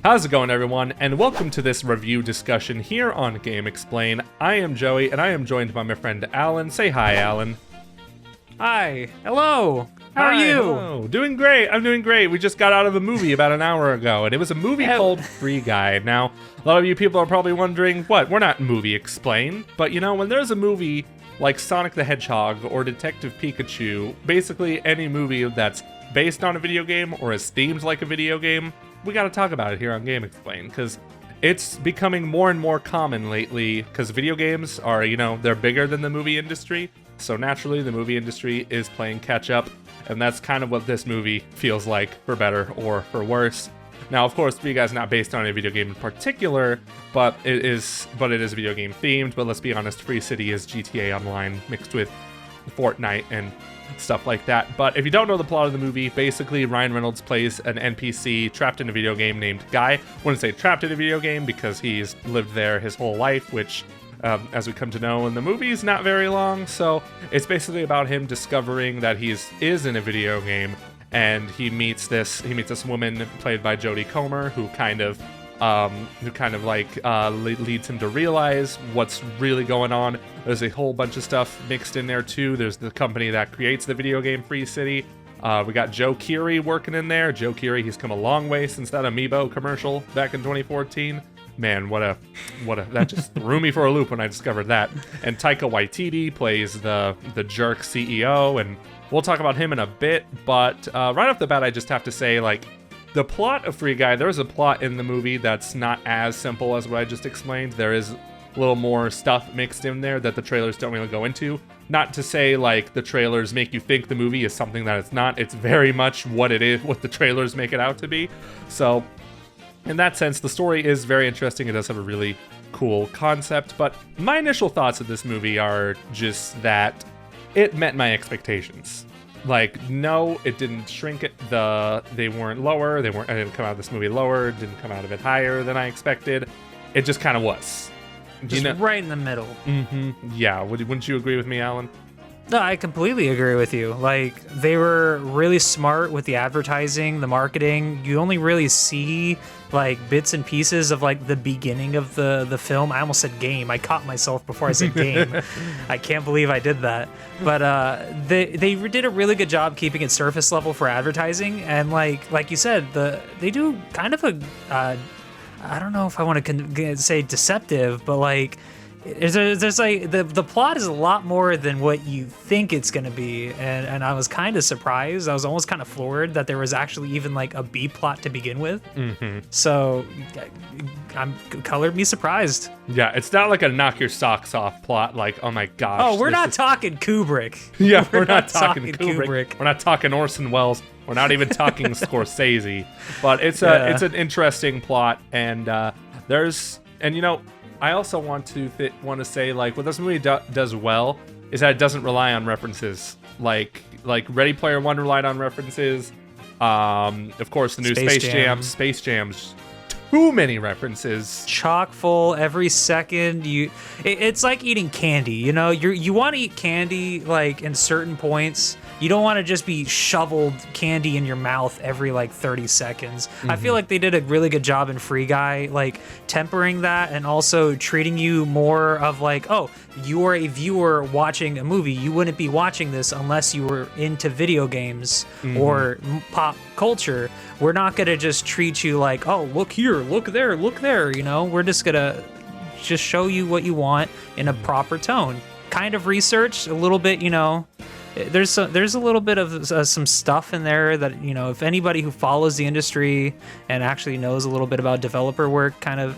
How's it going, everyone? And welcome to this review discussion here on GameXplain. I am Joey, and I am joined by my friend Alan. Say hi, Alan. Hi. Hello. How are Hi, you? Hello. Doing great. I'm doing great. We just got out of a movie about an hour ago, and it was a movie called Free Guy. Now, a lot of you people are probably wondering, what? We're not Movie Explain. But, you know, when there's a movie like Sonic the Hedgehog or Detective Pikachu, basically any movie that's based on a video game or is themed like a video game, we got to talk about it here on GameXplain, because it's becoming more and more common lately, because video games are, you know, they're bigger than the movie industry, so naturally the movie industry is playing catch up, and that's kind of what this movie feels like, for better or for worse. Now, of course, Free Guy's not based on a video game in particular, but it is video game themed. But let's be honest, Free City is GTA Online mixed with Fortnite and stuff like that. But if you don't know the plot of the movie, basically Ryan Reynolds plays an NPC trapped in a video game named Guy. I wouldn't say trapped in a video game because he's lived there his whole life, which, as we come to know in the movie, is not very long. So it's basically about him discovering that he is in a video game, and he meets this woman played by Jodie Comer, who kind of leads him to realize what's really going on. There's a whole bunch of stuff mixed in there too. There's the company that creates the video game Free City. We got Joe Keery working in there. Joe Keery, he's come a long way since that Amiibo commercial back in 2014. Man, what a that just threw me for a loop when I discovered that. And Taika Waititi plays the jerk CEO, and we'll talk about him in a bit. But right off the bat, I just have to say, like, the plot of Free Guy, there's a plot in the movie that's not as simple as what I just explained. There is a little more stuff mixed in there that the trailers don't really go into. Not to say, like, the trailers make you think the movie is something that it's not. It's very much what it is, what the trailers make it out to be. So, in that sense, the story is very interesting. It does have a really cool concept. But my initial thoughts of this movie are just that it met my expectations. Like, no, it didn't shrink it. They weren't lower. I didn't come out of this movie lower. Didn't come out of it higher than I expected. It just kind of was. Just right in the middle. Mm-hmm. Yeah. Wouldn't you agree with me, Alan? No, I completely agree with you. Like, they were really smart with the advertising, the marketing. You only really see, like, bits and pieces of, like, the beginning of the film. I almost said game. I caught myself before I said game. I can't believe I did that. But they did a really good job keeping it surface level for advertising. And, like you said, they do kind of a, I don't know if I want to say deceptive, but, like, there's like the plot is a lot more than what you think it's gonna be, and I was kind of surprised. I was almost kind of floored that there was actually even like a B plot to begin with. Mm-hmm. So colored me surprised. Yeah, it's not like a knock your socks off plot. Like, oh my gosh. Oh, we're not talking Kubrick. Yeah, we're not talking Kubrick. We're not talking Orson Welles. We're not even talking Scorsese. But it's an interesting plot, and you know. I also want to say, like, what this movie does well is that it doesn't rely on references. Like Ready Player One relied on references. Of course, the new Space Jam's too many references. Chock full every second. It's like eating candy. You know, you want to eat candy like in certain points. You don't want to just be shoveled candy in your mouth every like 30 seconds. Mm-hmm. I feel like they did a really good job in Free Guy, like tempering that and also treating you more of like, oh, you are a viewer watching a movie. You wouldn't be watching this unless you were into video games or pop culture. We're not going to just treat you like, oh, look here, look there. You know, we're just going to just show you what you want in a proper tone. Kind of research, a little bit, you know. There's a little bit of some stuff in there that, you know, if anybody who follows the industry and actually knows a little bit about developer work, kind of,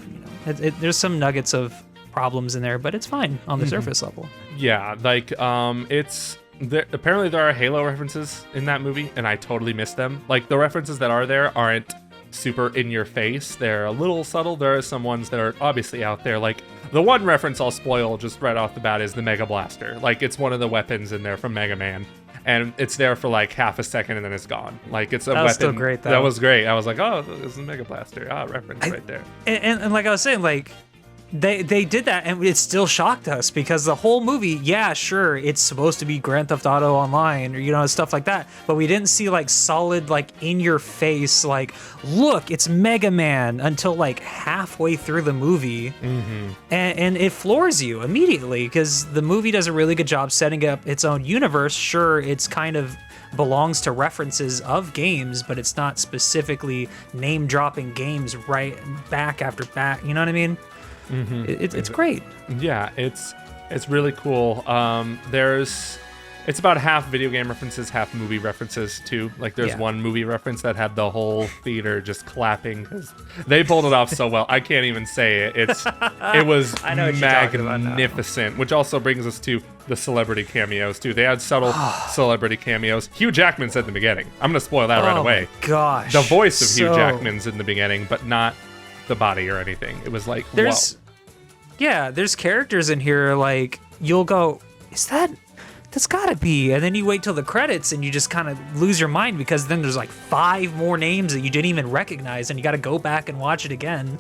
there's some nuggets of problems in there, but it's fine on the surface level. Yeah, like apparently there are Halo references in that movie, and I totally missed them. Like, the references that are there aren't super in your face. They're a little subtle. There are some ones that are obviously out there. Like, the one reference I'll spoil just right off the bat is the Mega Blaster. Like, it's one of the weapons in there from Mega Man, and it's there for like half a second and then it's gone. Like, it's a weapon. That was still great, though. That was great. I was like, oh, this is a Mega Blaster. Reference right there. And like I was saying, like, They did that, and it still shocked us because the whole movie, yeah, sure, it's supposed to be Grand Theft Auto Online or stuff like that, but we didn't see like solid, like in your face, like look, it's Mega Man until like halfway through the movie, and it floors you immediately because the movie does a really good job setting up its own universe. Sure, it's kind of belongs to references of games, but it's not specifically name dropping games right back after back. You know what I mean? It's great. Yeah, it's really cool. It's about half video game references, half movie references too. Like there's one movie reference that had the whole theater just clapping because they pulled it off so well. I can't even say it. It was magnificent, which also brings us to the celebrity cameos too. They had subtle celebrity cameos. Hugh Jackman said in the beginning. I'm gonna spoil that right away. Gosh, the voice of Hugh Jackman's in the beginning, but not the body or anything. It was like there's characters in here like you'll go, that's gotta be, and then you wait till the credits and you just kind of lose your mind because then there's like 5 more names that you didn't even recognize and you got to go back and watch it again.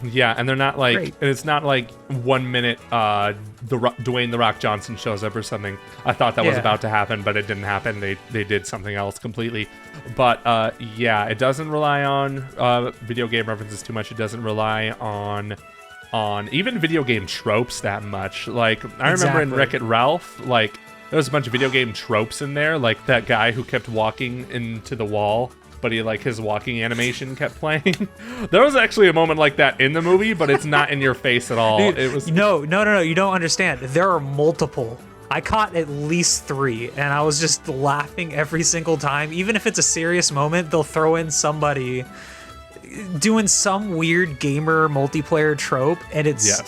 Yeah, and they're not like it's not like 1 minute Dwayne the Rock Johnson shows up or something. I thought that was about to happen, but it didn't happen. They did something else completely. But it doesn't rely on video game references too much. It doesn't rely on even video game tropes that much. Like I remember in Wreck-It Ralph, like there was a bunch of video game tropes in there, like that guy who kept walking into the wall, but his walking animation kept playing. There was actually a moment like that in the movie, but it's not in your face at all. Dude, it was no, you don't understand. There are multiple. I caught at least 3, and I was just laughing every single time. Even if it's a serious moment, they'll throw in somebody doing some weird gamer multiplayer trope, and it's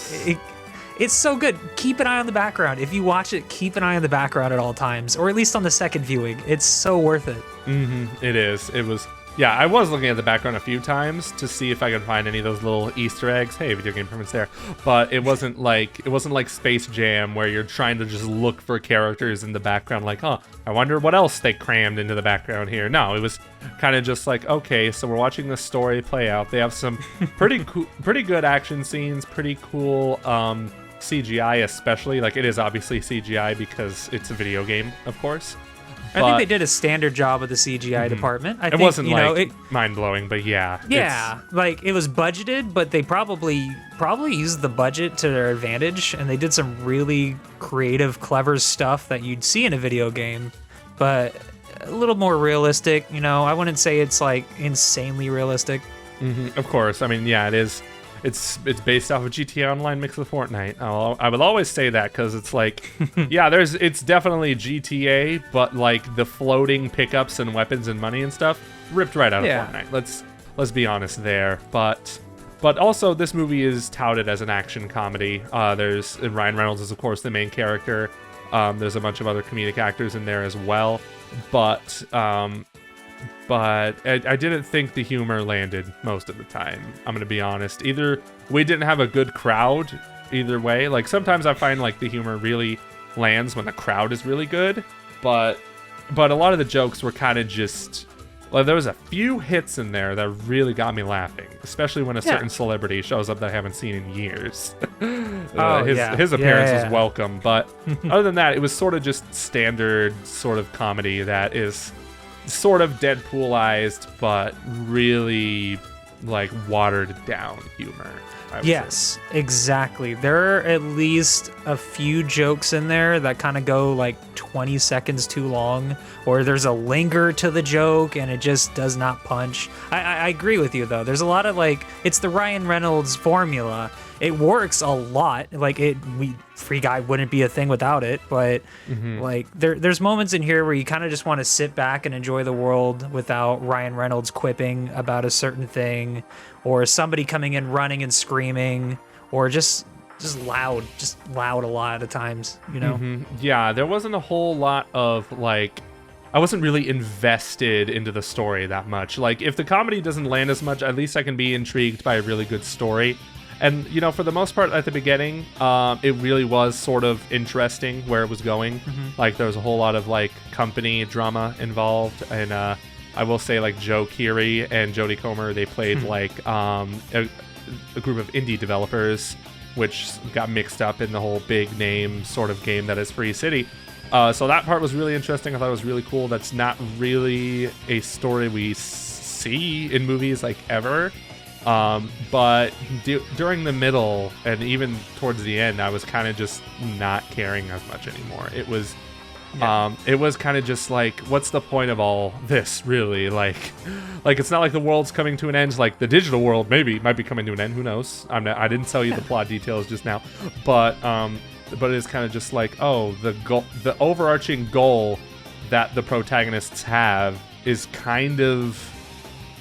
so good. Keep an eye on the background. If you watch it, keep an eye on the background at all times, or at least on the second viewing. It's so worth it. It is. It was. Yeah, I was looking at the background a few times to see if I could find any of those little Easter eggs. Hey, video game reference there. But it wasn't like Space Jam where you're trying to just look for characters in the background like, I wonder what else they crammed into the background here. No, it was kind of just like, okay, so we're watching the story play out. They have some pretty good action scenes, pretty cool CGI especially. Like it is obviously CGI because it's a video game, of course. I think they did a standard job with the CGI department. I think, it wasn't mind-blowing, but yeah. Yeah, like it was budgeted, but they probably used the budget to their advantage, and they did some really creative, clever stuff that you'd see in a video game, but a little more realistic. I wouldn't say it's like insanely realistic. Of course. I mean, yeah, it is. It's based off of GTA Online mixed with Fortnite. I will always say that because it's like, yeah, it's definitely GTA, but like the floating pickups and weapons and money and stuff ripped right out of Fortnite. Let's be honest there. But also this movie is touted as an action comedy. There's Ryan Reynolds is of course the main character. There's a bunch of other comedic actors in there as well, but I didn't think the humor landed most of the time. I'm going to be honest. Either we didn't have a good crowd, either way. Like, sometimes I find, like, the humor really lands when the crowd is really good. But a lot of the jokes were kind of just... Well, there was a few hits in there that really got me laughing. Especially when a certain celebrity shows up that I haven't seen in years. His appearance was welcome. But other than that, it was sort of just standard sort of comedy that is... sort of Deadpoolized, but really like watered down humor. Yes, exactly. There are at least a few jokes in there that kind of go like 20 seconds too long, or there's a linger to the joke and it just does not punch. I agree with you though. There's a lot of like, it's the Ryan Reynolds formula. It works a lot. Like Free Guy wouldn't be a thing without it, but like there's moments in here where you kind of just want to sit back and enjoy the world without Ryan Reynolds quipping about a certain thing, or somebody coming in running and screaming, or just loud a lot of times, Yeah, there wasn't a whole lot of like, I wasn't really invested into the story that much. Like if the comedy doesn't land as much, at least I can be intrigued by a really good story. And, for the most part at the beginning, it really was sort of interesting where it was going. Like, there was a whole lot of, like, company drama involved. And I will say, like, Joe Keery and Jodie Comer, they played, like, a group of indie developers. which got mixed up in the whole big name sort of game that is Free City. So that part was really interesting. I thought it was really cool. That's not really a story we see in movies like ever. But during the middle and even towards the end, I was kind of just not caring as much anymore. It was kind of just like, what's the point of all this, really? Like it's not like the world's coming to an end. Like the digital world might be coming to an end. Who knows? I didn't tell you the plot details just now, but it's kind of just like, oh, the overarching goal that the protagonists have is kind of,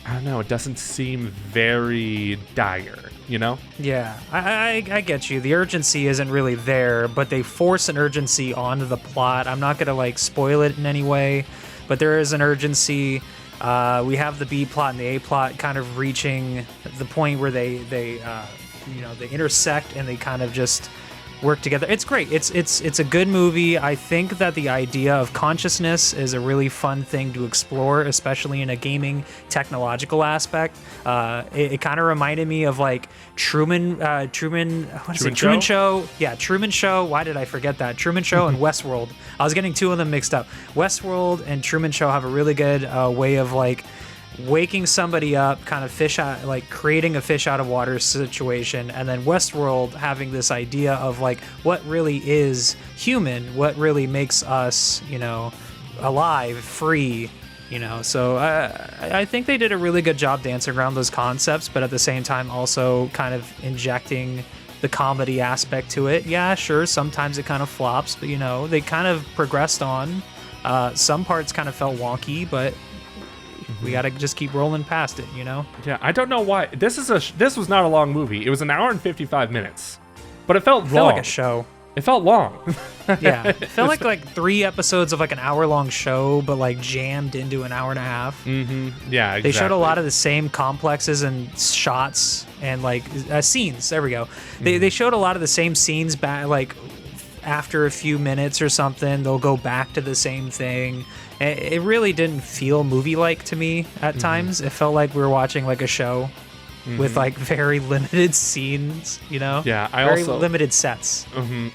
I don't know, it doesn't seem very dire, you know? Yeah, I get you. The urgency isn't really there, but they force an urgency onto the plot. I'm not going to, like, spoil it in any way, but there is an urgency. We have the B plot and the A plot kind of reaching the point where they intersect and they kind of just work together. It's great. It's a good movie. I think that the idea of consciousness is a really fun thing to explore, especially in a gaming technological aspect. It kind of reminded me of like Truman Show. Yeah, Truman Show. Why did I forget that? Truman Show and Westworld. I was getting two of them mixed up. Westworld and Truman Show have a really good way of like waking somebody up, kind of creating a fish out of water situation, and then Westworld having this idea of like what really is human, what really makes us, alive, free, So I think they did a really good job dancing around those concepts, but at the same time also kind of injecting the comedy aspect to it. Yeah, sure, sometimes it kind of flops, but they kind of progressed on. Some parts kind of felt wonky, but we gotta just keep rolling past it, Yeah, I don't know why. This was not a long movie. It was an hour and 55 minutes, but it felt long. It felt like a show. It felt long. Yeah, it felt like 3 episodes of like an hour-long show, but like jammed into an hour and a half. Mm-hmm. Yeah, exactly. They showed a lot of the same complexes and shots and like scenes. There we go. They showed a lot of the same scenes back, like after a few minutes or something, they'll go back to the same thing. It really didn't feel movie-like to me at times. It felt like we were watching like a show with like very limited scenes, Yeah, very limited sets.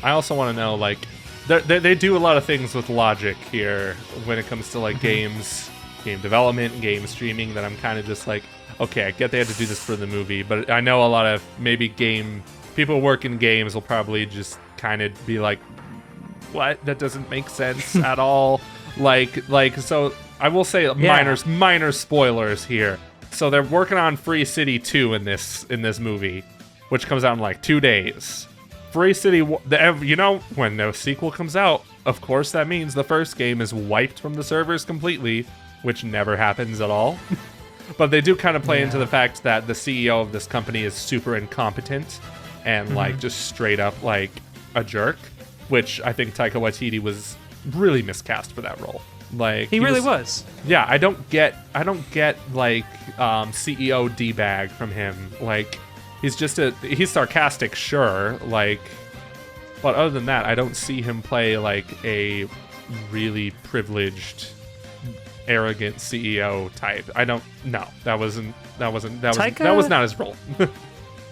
I also want to know, like, they do a lot of things with logic here when it comes to like game development, game streaming, that I'm kind of just like, okay, I get they had to do this for the movie, but I know a lot of maybe people who work in games will probably just kind of be like, what? That doesn't make sense at all. So I will say minor spoilers here. So they're working on Free City 2 in this movie, which comes out in like 2 days. Free City, when the sequel comes out, of course that means the first game is wiped from the servers completely, which never happens at all. But they do kind of play into the fact that the CEO of this company is super incompetent and like just straight up like a jerk, which I think Taika Waititi was really miscast for that role. Like he really was. Yeah, I don't get like CEO D-bag from him. Like he's sarcastic, sure, like, but other than that, I don't see him play like a really privileged, arrogant CEO type. I don't know. That was not his role.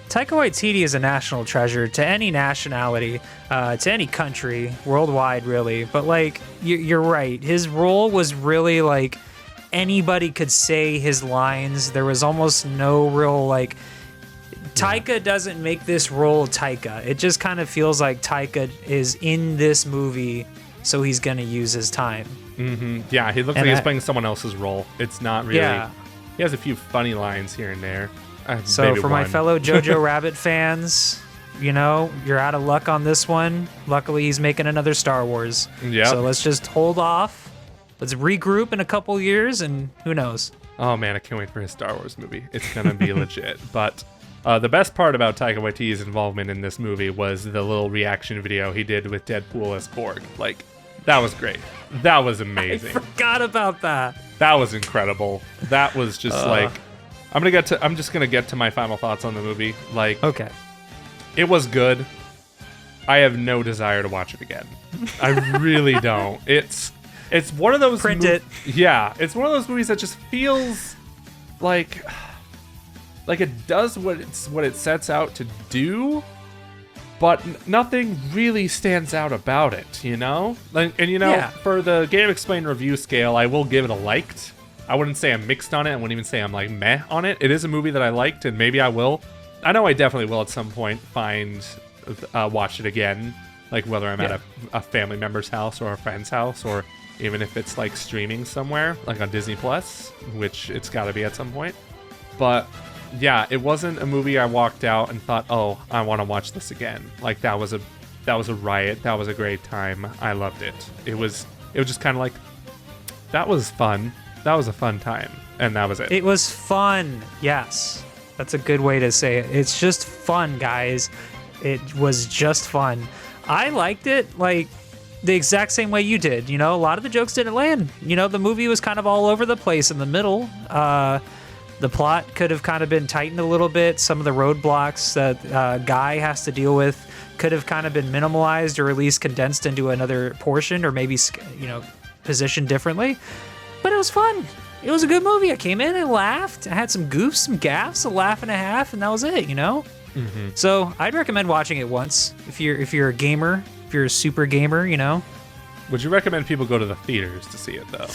Taika Waititi is a national treasure to any nationality, to any country, worldwide, really. But, like, you're right. His role was really, like, anybody could say his lines. There was almost no real, like... Taika doesn't make this role Taika. It just kind of feels like Taika is in this movie, so he's going to use his time. Mm-hmm. Yeah, he looks like he's playing someone else's role. It's not really... Yeah. He has a few funny lines here and there. So for my fellow Jojo Rabbit fans, you're out of luck on this one. Luckily, he's making another Star Wars. Yeah. So let's just hold off. Let's regroup in a couple years, and who knows? Oh, man, I can't wait for his Star Wars movie. It's going to be legit. But the best part about Taika Waititi's involvement in this movie was the little reaction video he did with Deadpool as Korg. Like, that was great. That was amazing. I forgot about that. That was incredible. That was just like... I'm just gonna get to my final thoughts on the movie. Like, okay, it was good. I have no desire to watch it again. I really don't. It's one of those it. Yeah, it's one of those movies that just feels like it does what it sets out to do, but nothing really stands out about it, you know? And Yeah. for the GameXplain review scale, I will give it a liked. I wouldn't say I'm mixed on it. I wouldn't even say I'm like meh on it. It is a movie that I liked, and maybe I will. I know I definitely will at some point watch it again, like whether I'm at a family member's house or a friend's house, or even if it's like streaming somewhere, like on Disney Plus, which it's got to be at some point. But yeah, it wasn't a movie I walked out and thought, oh, I want to watch this again. Like that was a riot. That was a great time. I loved it. It was just kind of like, that was fun. That was a fun time, and that was it. It was fun. Yes, that's a good way to say it. It's just fun, guys. It was just fun. I liked it like the exact same way you did. A lot of the jokes didn't land. The movie was kind of all over the place in the middle. The plot could have kind of been tightened a little bit. Some of the roadblocks that Guy has to deal with could have kind of been minimalized, or at least condensed into another portion, or maybe positioned differently. But it was fun. It was a good movie. I came in and laughed. I had some goofs, some gaffes, a laugh and a half, and that was it, Mm-hmm. So I'd recommend watching it once if you're a gamer, if you're a super gamer, Would you recommend people go to the theaters to see it, though?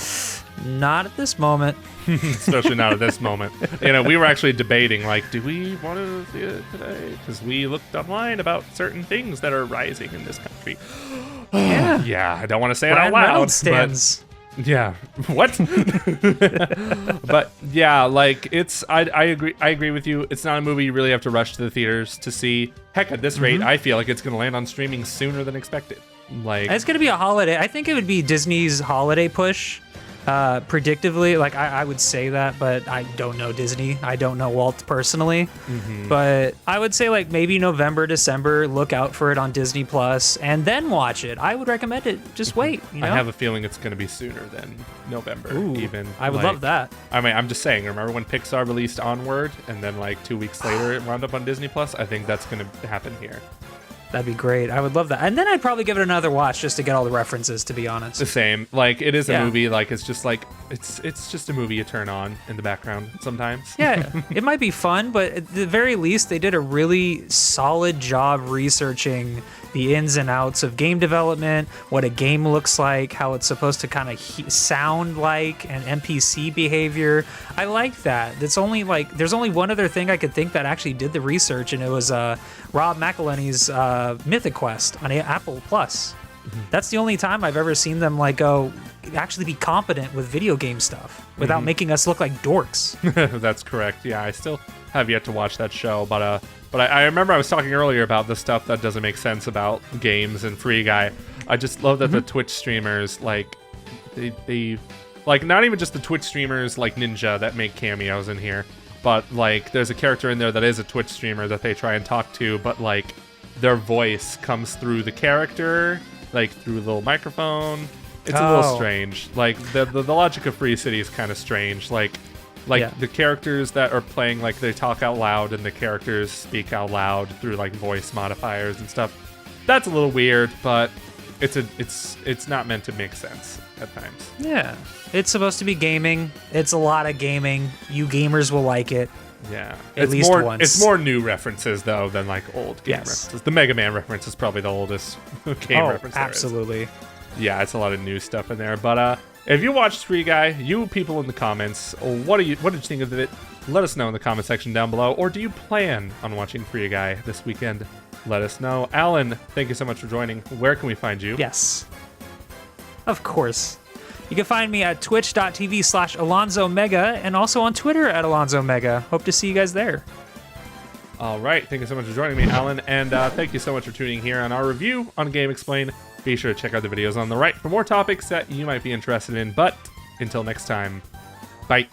Not at this moment. Especially not at this moment. We were actually debating, like, do we want to see it today? Because we looked online about certain things that are rising in this country. Yeah. Yeah, I don't want to say it Ryan out loud. Reynolds stands. But yeah. What? But yeah, like I agree with you. It's not a movie you really have to rush to the theaters to see. Heck, at this rate, I feel like it's going to land on streaming sooner than expected. Like, it's going to be a holiday. I think it would be Disney's holiday push. Predictively, like I would say that, but I don't know Disney. I don't know Walt personally. But I would say like maybe November, December, look out for it on Disney Plus and then watch it. I would recommend it. Just wait. I have a feeling it's going to be sooner than November. Ooh, even. I would love that. I mean, I'm just saying, remember when Pixar released Onward and then like 2 weeks later it wound up on Disney Plus? I think that's going to happen here. That'd be great. I would love that. And then I'd probably give it another watch just to get all the references, to be honest. The same. Like, it is a movie. Like, it's just like, it's just a movie you turn on in the background sometimes. Yeah, it might be fun, but at the very least, they did a really solid job researching the ins and outs of game development, what a game looks like, how it's supposed to kind of sound like, and NPC behavior. I like that. There's only one other thing I could think that actually did the research, and it was Rob McElhenney's Mythic Quest on Apple Plus. That's the only time I've ever seen them actually be competent with video game stuff without making us look like dorks. That's correct. Yeah, I still have yet to watch that show, but I remember I was talking earlier about the stuff that doesn't make sense about games and Free Guy. I just love that the Twitch streamers, like, they like, not even just the Twitch streamers like Ninja that make cameos in here, but like there's a character in there that is a Twitch streamer that they try and talk to, but like their voice comes through the character, like through a little microphone. It's a little strange. Like the logic of Free City is kind of strange. Like the characters that are playing, like they talk out loud and the characters speak out loud through like voice modifiers and stuff. That's a little weird, but it's not meant to make sense at times. Yeah, it's supposed to be gaming. It's a lot of gaming. You gamers will like it. Yeah, at least once. It's more new references though than like old game references. The Mega Man reference is probably the oldest game reference. Absolutely. Yeah, it's a lot of new stuff in there. But if you watched Free Guy, you people in the comments, what did you think of it? Let us know in the comment section down below. Or do you plan on watching Free Guy this weekend? Let us know. Alan, thank you so much for joining. Where can we find you? Yes, of course. You can find me at twitch.tv/AlonzoMega and also on Twitter at AlonzoMega. Hope to see you guys there. All right. Thank you so much for joining me, Alan. And thank you so much for tuning here on our review on GameXplain. Be sure to check out the videos on the right for more topics that you might be interested in. But until next time, bye.